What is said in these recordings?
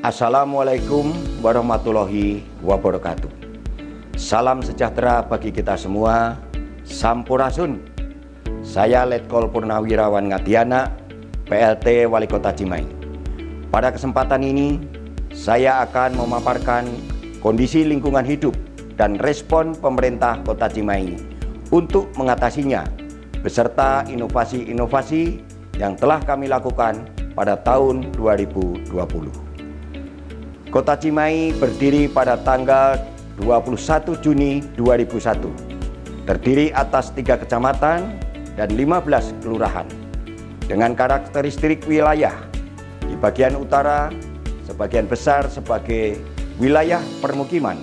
Assalamualaikum warahmatullahi wabarakatuh. Salam sejahtera bagi kita semua. Sampurasun. Saya Letkol Purnawirawan Ngadiana, PLT Wali Kota Cimahi. Pada kesempatan ini, saya akan memaparkan kondisi lingkungan hidup dan respon pemerintah Kota Cimahi untuk mengatasinya, beserta inovasi-inovasi yang telah kami lakukan pada tahun 2020. Kota Cimahi berdiri pada tanggal 21 Juni 2001, terdiri atas 3 kecamatan dan 15 kelurahan, dengan karakteristik wilayah di bagian utara sebagian besar sebagai wilayah permukiman,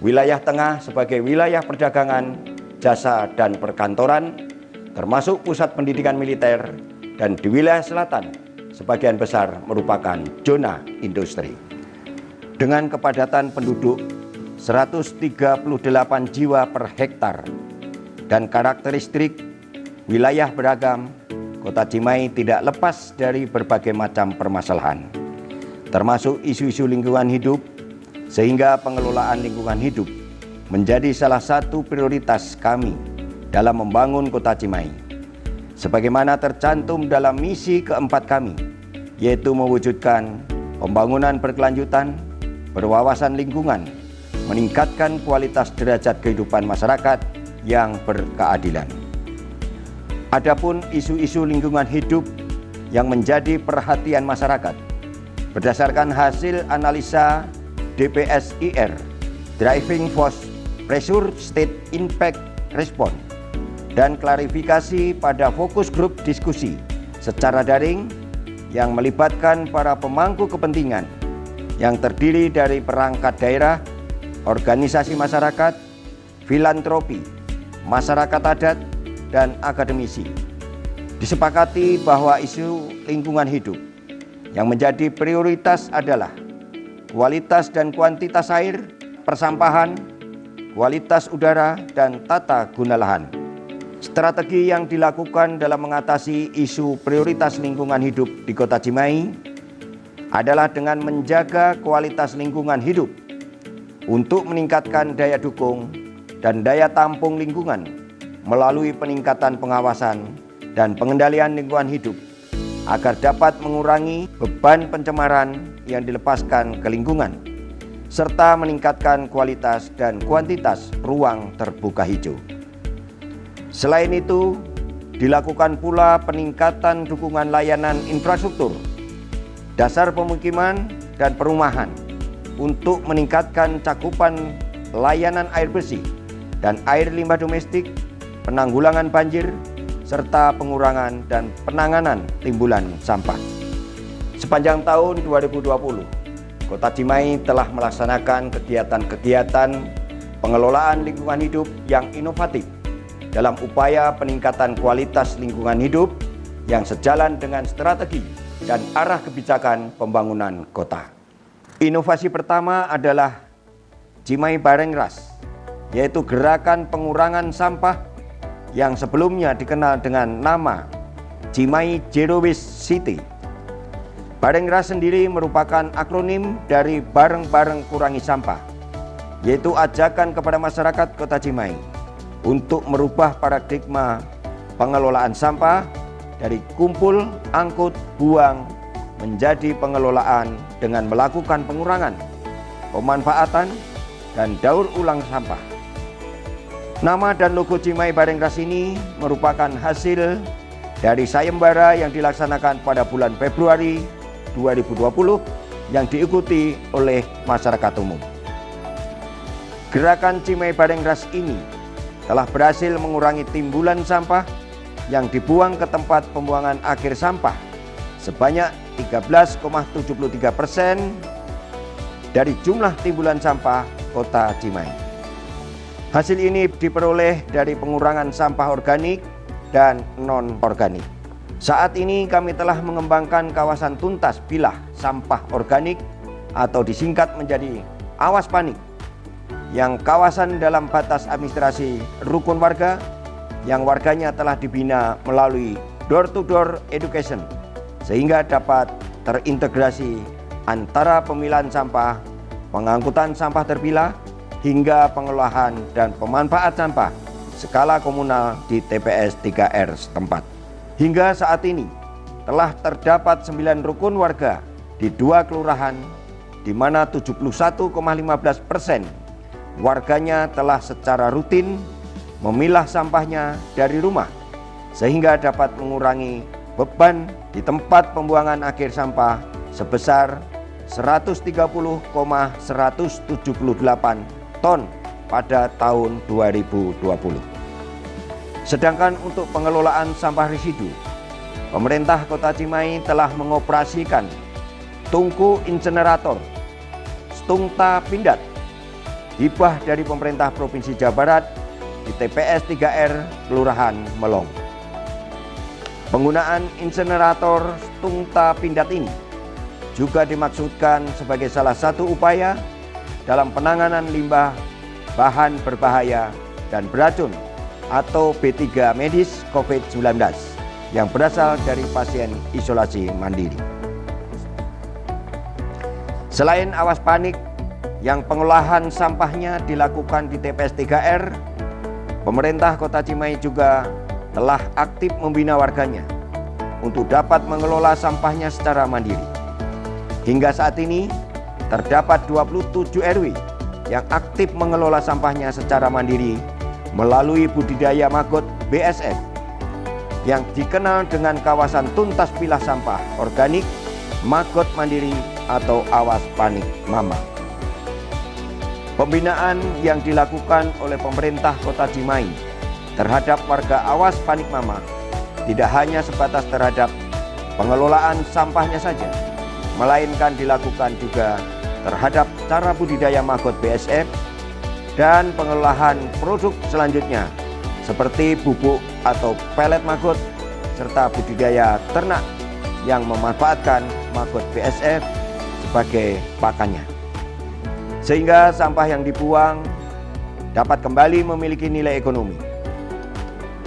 wilayah tengah sebagai wilayah perdagangan, jasa dan perkantoran, termasuk pusat pendidikan militer, dan di wilayah selatan sebagian besar merupakan zona industri. Dengan kepadatan penduduk 138 jiwa per hektar dan karakteristik wilayah beragam, Kota Cimahi tidak lepas dari berbagai macam permasalahan, termasuk isu-isu lingkungan hidup, sehingga pengelolaan lingkungan hidup menjadi salah satu prioritas kami dalam membangun Kota Cimahi. Sebagaimana tercantum dalam misi keempat kami, yaitu mewujudkan pembangunan berkelanjutan, berwawasan lingkungan, meningkatkan kualitas derajat kehidupan masyarakat yang berkeadilan. Adapun isu-isu lingkungan hidup yang menjadi perhatian masyarakat, berdasarkan hasil analisa DPSIR, Driving Force Pressure State Impact Response, dan klarifikasi pada fokus grup diskusi secara daring yang melibatkan para pemangku kepentingan yang terdiri dari perangkat daerah, organisasi masyarakat, filantropi, masyarakat adat, dan akademisi. Disepakati bahwa isu lingkungan hidup yang menjadi prioritas adalah kualitas dan kuantitas air, persampahan, kualitas udara, dan tata guna lahan. Strategi yang dilakukan dalam mengatasi isu prioritas lingkungan hidup di Kota Cimahi adalah dengan menjaga kualitas lingkungan hidup untuk meningkatkan daya dukung dan daya tampung lingkungan melalui peningkatan pengawasan dan pengendalian lingkungan hidup agar dapat mengurangi beban pencemaran yang dilepaskan ke lingkungan serta meningkatkan kualitas dan kuantitas ruang terbuka hijau. Selain itu, dilakukan pula peningkatan dukungan layanan infrastruktur dasar pemukiman dan perumahan untuk meningkatkan cakupan layanan air bersih dan air limbah domestik, penanggulangan banjir, serta pengurangan dan penanganan timbulan sampah. Sepanjang tahun 2020, Kota Cimahi telah melaksanakan kegiatan-kegiatan pengelolaan lingkungan hidup yang inovatif dalam upaya peningkatan kualitas lingkungan hidup yang sejalan dengan strategi dan arah kebijakan pembangunan kota. Inovasi pertama adalah Cimahi Barengras, yaitu gerakan pengurangan sampah yang sebelumnya dikenal dengan nama Cimahi Zero Waste City. Barengras sendiri merupakan akronim dari Bareng-Bareng Kurangi Sampah, yaitu ajakan kepada masyarakat Kota Cimahi untuk merubah paradigma pengelolaan sampah dari kumpul, angkut, buang menjadi pengelolaan dengan melakukan pengurangan, pemanfaatan, dan daur ulang sampah. Nama dan logo Cimahi Barengras ini merupakan hasil dari sayembara yang dilaksanakan pada bulan Februari 2020 yang diikuti oleh masyarakat umum. Gerakan Cimahi Barengras ini telah berhasil mengurangi timbulan sampah yang dibuang ke tempat pembuangan akhir sampah sebanyak 13,73% dari jumlah timbulan sampah Kota Cimahi. Hasil ini diperoleh dari pengurangan sampah organik dan non-organik. Saat ini kami telah mengembangkan kawasan tuntas pilah sampah organik atau disingkat menjadi Awas Panik, yang kawasan dalam batas administrasi rukun warga yang warganya telah dibina melalui door-to-door education sehingga dapat terintegrasi antara pemilahan sampah, pengangkutan sampah terpilah, hingga pengelolaan dan pemanfaat sampah skala komunal di TPS 3R setempat. Hingga saat ini telah terdapat 9 rukun warga di 2 kelurahan, di mana 71,15% warganya telah secara rutin memilah sampahnya dari rumah, sehingga dapat mengurangi beban di tempat pembuangan akhir sampah sebesar 130,178 ton pada tahun 2020. Sedangkan untuk pengelolaan sampah residu, pemerintah Kota Cimahi telah mengoperasikan tungku insenerator Stungta Pindad, hibah dari pemerintah Provinsi Jawa Barat di TPS 3R Kelurahan Melong. Penggunaan insenerator Stungta Pindad ini juga dimaksudkan sebagai salah satu upaya dalam penanganan limbah bahan berbahaya dan beracun atau B3 medis COVID-19 yang berasal dari pasien isolasi mandiri. Selain awas panik yang pengolahan sampahnya dilakukan di TPS 3R, pemerintah Kota Cimahi juga telah aktif membina warganya untuk dapat mengelola sampahnya secara mandiri. Hingga saat ini terdapat 27 RW yang aktif mengelola sampahnya secara mandiri melalui budidaya maggot BSF yang dikenal dengan kawasan tuntas pilah sampah organik maggot mandiri atau awas panik mama. Pembinaan yang dilakukan oleh pemerintah Kota Cimahi terhadap warga awas panik mama tidak hanya sebatas terhadap pengelolaan sampahnya saja, melainkan dilakukan juga terhadap cara budidaya maggot BSF dan pengelolaan produk selanjutnya seperti bubuk atau pelet maggot serta budidaya ternak yang memanfaatkan maggot BSF sebagai pakannya, sehingga sampah yang dibuang dapat kembali memiliki nilai ekonomi.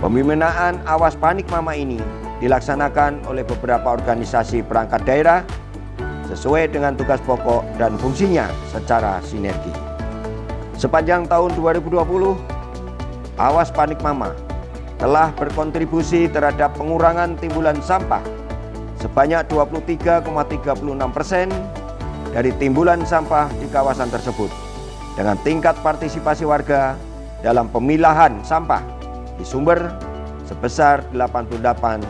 Pembinaan awas panik mama ini dilaksanakan oleh beberapa organisasi perangkat daerah sesuai dengan tugas pokok dan fungsinya secara sinergi. Sepanjang tahun 2020, awas panik mama telah berkontribusi terhadap pengurangan timbulan sampah sebanyak 23,36% dari timbulan sampah di kawasan tersebut, dengan tingkat partisipasi warga dalam pemilahan sampah di sumber sebesar 88,6%.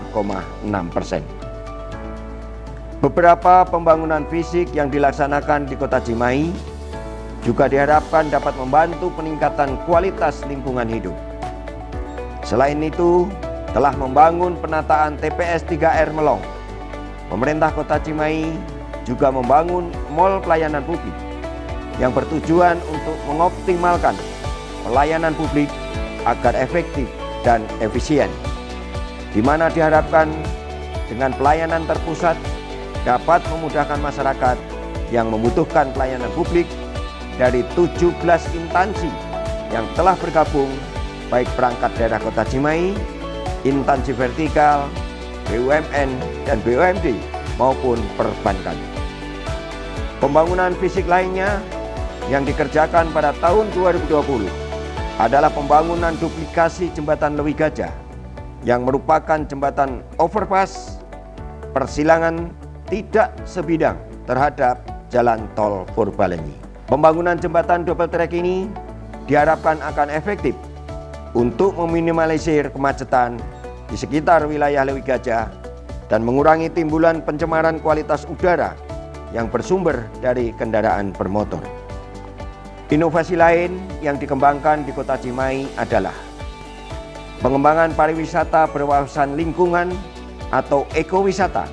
Beberapa pembangunan fisik yang dilaksanakan di Kota Cimahi juga diharapkan dapat membantu peningkatan kualitas lingkungan hidup. Selain itu, telah membangun penataan TPS 3R Melong. Pemerintah Kota Cimahi juga membangun mal pelayanan publik yang bertujuan untuk mengoptimalkan pelayanan publik agar efektif dan efisien, di mana diharapkan dengan pelayanan terpusat dapat memudahkan masyarakat yang membutuhkan pelayanan publik dari 17 instansi yang telah bergabung, baik perangkat daerah Kota Cimahi, instansi vertikal, BUMN dan BUMD maupun perbankan. Pembangunan fisik lainnya yang dikerjakan pada tahun 2020 adalah pembangunan duplikasi jembatan Lewi Gajah yang merupakan jembatan overpass persilangan tidak sebidang terhadap jalan tol Purbalenyi. Pembangunan jembatan double track ini diharapkan akan efektif untuk meminimalisir kemacetan di sekitar wilayah Lewi Gajah dan mengurangi timbulan pencemaran kualitas udara yang bersumber dari kendaraan bermotor. Inovasi lain yang dikembangkan di Kota Cimahi adalah pengembangan pariwisata berwawasan lingkungan atau ekowisata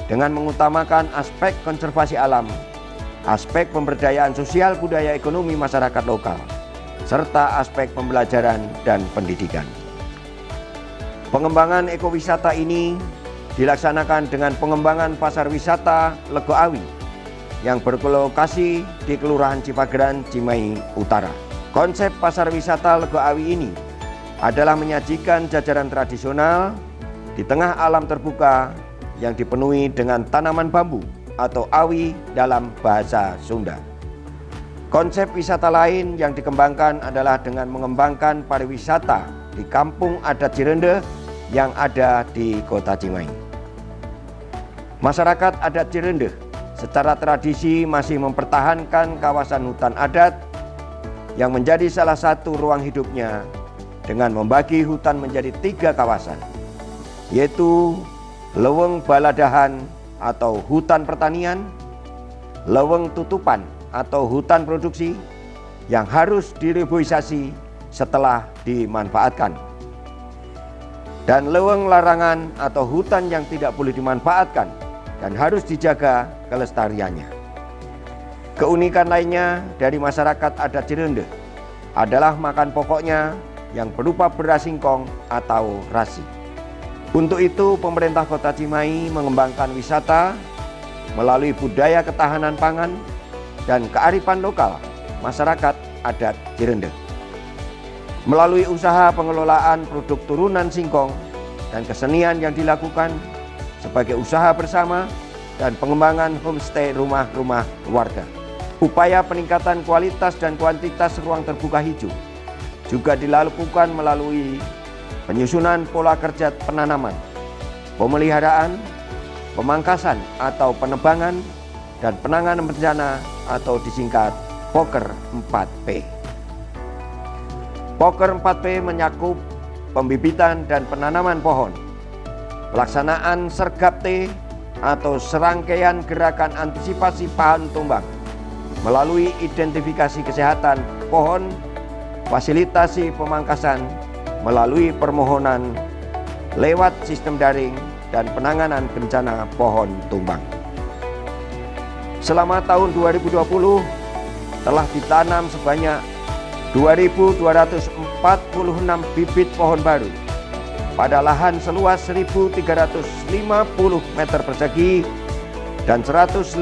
dengan mengutamakan aspek konservasi alam, aspek pemberdayaan sosial budaya ekonomi masyarakat lokal, serta aspek pembelajaran dan pendidikan. Pengembangan ekowisata ini dilaksanakan dengan pengembangan pasar wisata Lego Awi yang berlokasi di Kelurahan Cipageran, Cimahi Utara. Konsep pasar wisata Lego Awi ini adalah menyajikan jajanan tradisional di tengah alam terbuka yang dipenuhi dengan tanaman bambu atau Awi dalam bahasa Sunda. Konsep wisata lain yang dikembangkan adalah dengan mengembangkan pariwisata di kampung adat Cirende yang ada di Kota Cimahi. Masyarakat adat Cirende secara tradisi masih mempertahankan kawasan hutan adat yang menjadi salah satu ruang hidupnya dengan membagi hutan menjadi 3 kawasan, yaitu Leweng Baladahan atau hutan pertanian, Leweng Tutupan atau hutan produksi yang harus direboisasi setelah dimanfaatkan, dan Leweng Larangan atau hutan yang tidak boleh dimanfaatkan dan harus dijaga kelestariannya. Keunikan lainnya dari masyarakat adat Cirende adalah makan pokoknya yang berupa beras singkong atau rasi. Untuk itu, pemerintah Kota Cimahi mengembangkan wisata melalui budaya ketahanan pangan dan kearifan lokal masyarakat adat Cirende. Melalui usaha pengelolaan produk turunan singkong dan kesenian yang dilakukan sebagai usaha bersama dan pengembangan homestay rumah-rumah warga. Upaya peningkatan kualitas dan kuantitas ruang terbuka hijau juga dilakukan melalui penyusunan pola kerja penanaman, pemeliharaan, pemangkasan atau penebangan, dan penanganan bencana atau disingkat Poker 4P. Poker 4P menyakup pembibitan dan penanaman pohon, pelaksanaan sergap T atau serangkaian gerakan antisipasi pohon tumbang melalui identifikasi kesehatan pohon, fasilitasi pemangkasan melalui permohonan lewat sistem daring, dan penanganan bencana pohon tumbang. Selama tahun 2020 telah ditanam sebanyak 2.246 bibit pohon baru pada lahan seluas 1.350 meter persegi dan 187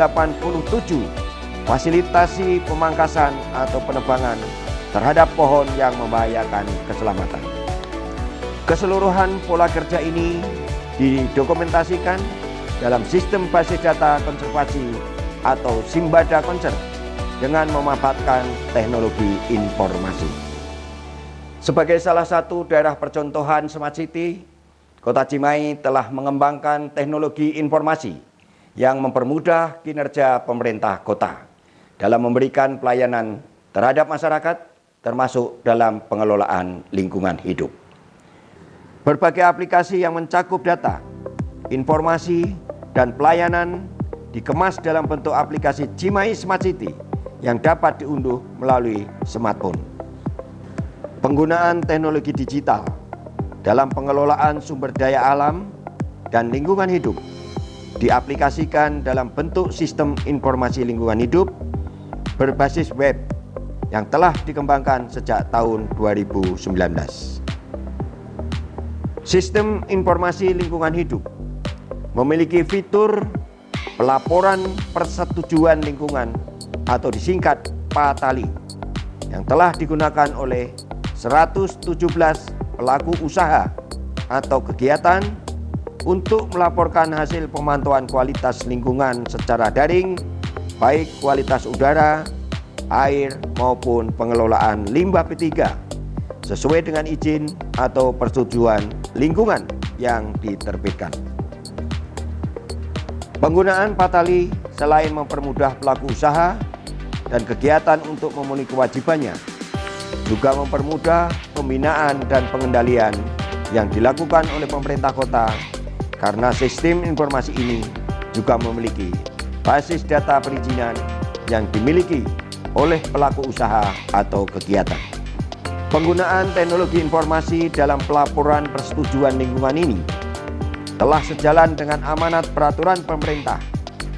fasilitasi pemangkasan atau penebangan terhadap pohon yang membahayakan keselamatan. Keseluruhan pola kerja ini didokumentasikan dalam sistem basis data konservasi atau Simbada Konser dengan memanfaatkan teknologi informasi. Sebagai salah satu daerah percontohan Smart City, Kota Cimahi telah mengembangkan teknologi informasi yang mempermudah kinerja pemerintah kota dalam memberikan pelayanan terhadap masyarakat, termasuk dalam pengelolaan lingkungan hidup. Berbagai aplikasi yang mencakup data, informasi, dan pelayanan dikemas dalam bentuk aplikasi Cimahi Smart City yang dapat diunduh melalui smartphone. Penggunaan teknologi digital dalam pengelolaan sumber daya alam dan lingkungan hidup diaplikasikan dalam bentuk sistem informasi lingkungan hidup berbasis web yang telah dikembangkan sejak tahun 2019. Sistem informasi lingkungan hidup memiliki fitur pelaporan persetujuan lingkungan atau disingkat PATALI yang telah digunakan oleh 117 pelaku usaha atau kegiatan untuk melaporkan hasil pemantauan kualitas lingkungan secara daring, baik kualitas udara, air maupun pengelolaan limbah P3 sesuai dengan izin atau persetujuan lingkungan yang diterbitkan. Penggunaan PATALI selain mempermudah pelaku usaha dan kegiatan untuk memenuhi kewajibannya, juga mempermudah pembinaan dan pengendalian yang dilakukan oleh pemerintah kota, karena sistem informasi ini juga memiliki basis data perizinan yang dimiliki oleh pelaku usaha atau kegiatan. Penggunaan teknologi informasi dalam pelaporan persetujuan lingkungan ini telah sejalan dengan amanat peraturan pemerintah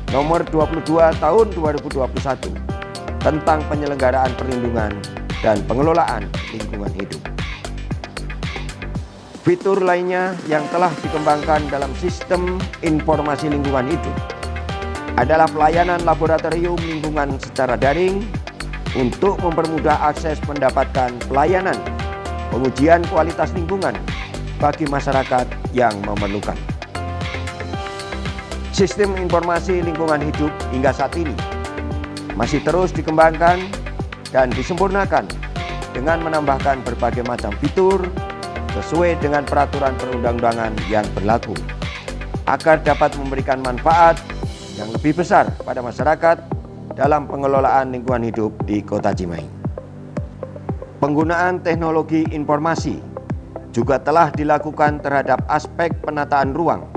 nomor 22 tahun 2021 tentang penyelenggaraan perlindungan dan pengelolaan lingkungan hidup. Fitur lainnya yang telah dikembangkan dalam sistem informasi lingkungan hidup adalah pelayanan laboratorium lingkungan secara daring untuk mempermudah akses mendapatkan pelayanan pengujian kualitas lingkungan bagi masyarakat yang memerlukan. Sistem informasi lingkungan hidup hingga saat ini masih terus dikembangkan dan disempurnakan dengan menambahkan berbagai macam fitur sesuai dengan peraturan perundang-undangan yang berlaku agar dapat memberikan manfaat yang lebih besar pada masyarakat dalam pengelolaan lingkungan hidup di Kota Cimahi. Penggunaan teknologi informasi juga telah dilakukan terhadap aspek penataan ruang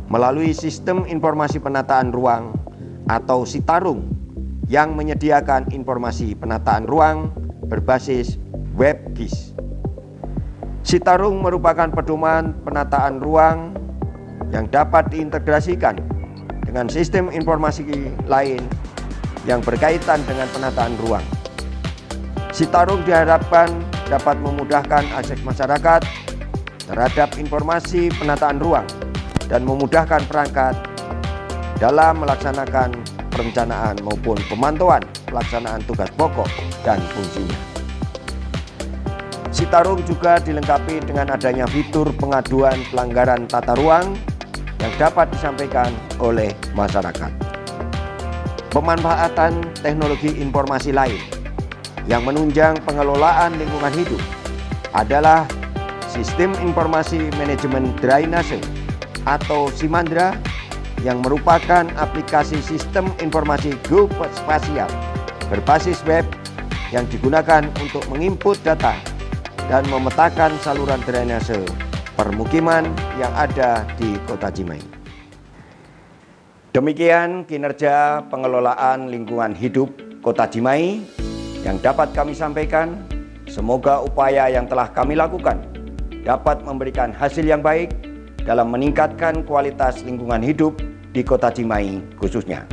melalui sistem informasi penataan ruang atau Citarum yang menyediakan informasi penataan ruang berbasis WebGIS. Citarum merupakan pedoman penataan ruang yang dapat diintegrasikan dengan sistem informasi lain yang berkaitan dengan penataan ruang. Citarum diharapkan dapat memudahkan akses masyarakat terhadap informasi penataan ruang dan memudahkan perangkat dalam melaksanakan perencanaan maupun pemantauan pelaksanaan tugas pokok dan fungsinya. Citarum juga dilengkapi dengan adanya fitur pengaduan pelanggaran tata ruang yang dapat disampaikan oleh masyarakat. Pemanfaatan teknologi informasi lain yang menunjang pengelolaan lingkungan hidup adalah Sistem Informasi Manajemen Drainase atau SIMANDRA yang merupakan aplikasi sistem informasi geospasial berbasis web yang digunakan untuk menginput data dan memetakan saluran drainase permukiman yang ada di Kota Cimahi. Demikian kinerja pengelolaan lingkungan hidup Kota Cimahi yang dapat kami sampaikan. Semoga upaya yang telah kami lakukan dapat memberikan hasil yang baik dalam meningkatkan kualitas lingkungan hidup di Kota Cimahi khususnya.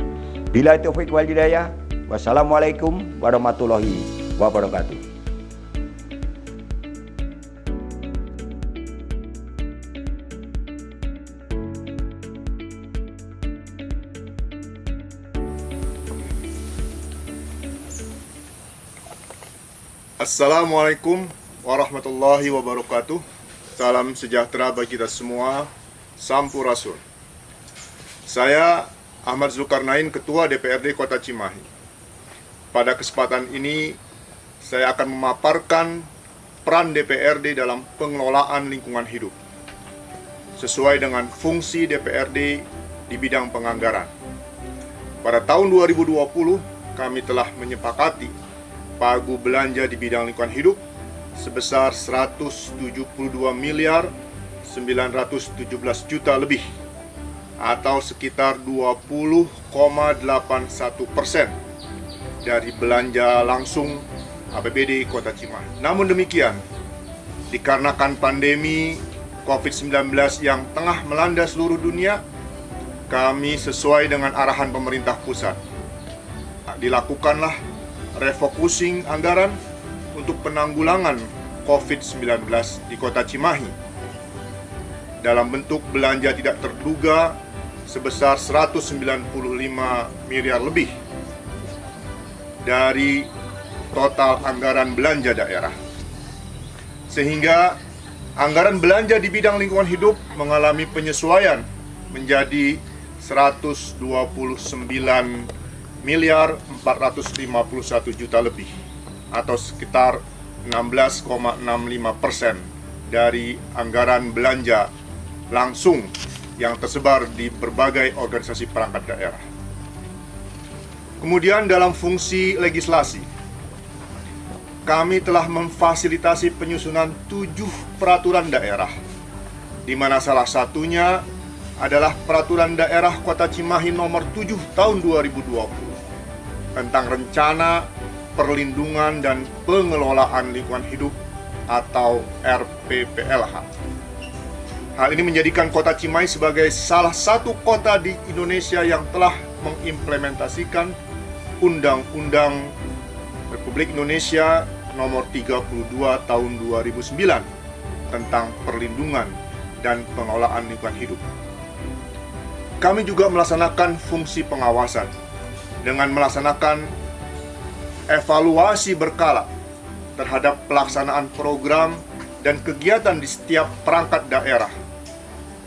Billahi taufiq wal hidayah. Wassalamualaikum warahmatullahi wabarakatuh. Assalamualaikum warahmatullahi wabarakatuh. Salam sejahtera bagi kita semua. Sampurasun. Saya Ahmad Zulkarnain, Ketua DPRD Kota Cimahi. Pada kesempatan ini, saya akan memaparkan peran DPRD dalam pengelolaan lingkungan hidup sesuai dengan fungsi DPRD di bidang penganggaran. Pada tahun 2020, kami telah menyepakati pagu belanja di bidang lingkungan hidup sebesar 172 miliar 917 juta lebih atau sekitar 20,81% dari belanja langsung APBD Kota Cimahi. Namun demikian, dikarenakan pandemi COVID-19 yang tengah melanda seluruh dunia, kami sesuai dengan arahan pemerintah pusat, dilakukanlah refocusing anggaran untuk penanggulangan COVID-19 di Kota Cimahi dalam bentuk belanja tidak terduga sebesar 195 miliar lebih dari total anggaran belanja daerah. Sehingga anggaran belanja di bidang lingkungan hidup mengalami penyesuaian menjadi 129 miliar 451 juta lebih atau sekitar 16,65% dari anggaran belanja langsung yang tersebar di berbagai organisasi perangkat daerah. Kemudian dalam fungsi legislasi, kami telah memfasilitasi penyusunan 7 peraturan daerah, di mana salah satunya adalah Peraturan Daerah Kota Cimahi Nomor 7 Tahun 2020 tentang Rencana Perlindungan dan Pengelolaan Lingkungan Hidup atau RPPLH. Hal ini menjadikan Kota Cimahi sebagai salah satu kota di Indonesia yang telah mengimplementasikan Undang-Undang Republik Indonesia Nomor 32 Tahun 2009 tentang perlindungan dan pengelolaan lingkungan hidup. Kami juga melaksanakan fungsi pengawasan dengan melaksanakan evaluasi berkala terhadap pelaksanaan program dan kegiatan di setiap perangkat daerah.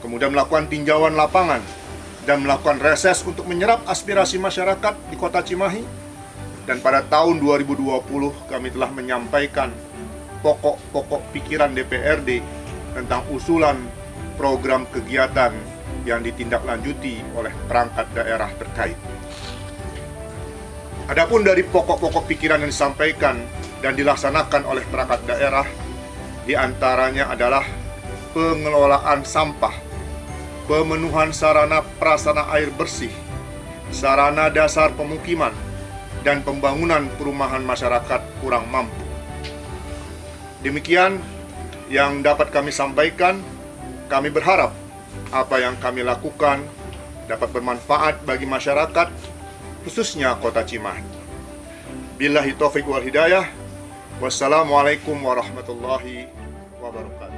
Kemudian melakukan tinjauan lapangan dan melakukan reses untuk menyerap aspirasi masyarakat di Kota Cimahi. Dan pada tahun 2020 kami telah menyampaikan pokok-pokok pikiran DPRD tentang usulan program kegiatan yang ditindaklanjuti oleh perangkat daerah terkait. Adapun dari pokok-pokok pikiran yang disampaikan dan dilaksanakan oleh perangkat daerah, diantaranya adalah pengelolaan sampah, pemenuhan sarana prasarana air bersih, sarana dasar pemukiman, dan pembangunan perumahan masyarakat kurang mampu. Demikian yang dapat kami sampaikan. Kami berharap apa yang kami lakukan dapat bermanfaat bagi masyarakat, khususnya Kota Cimahi. Billahi taufiq wal hidayah. Wassalamualaikum warahmatullahi wabarakatuh.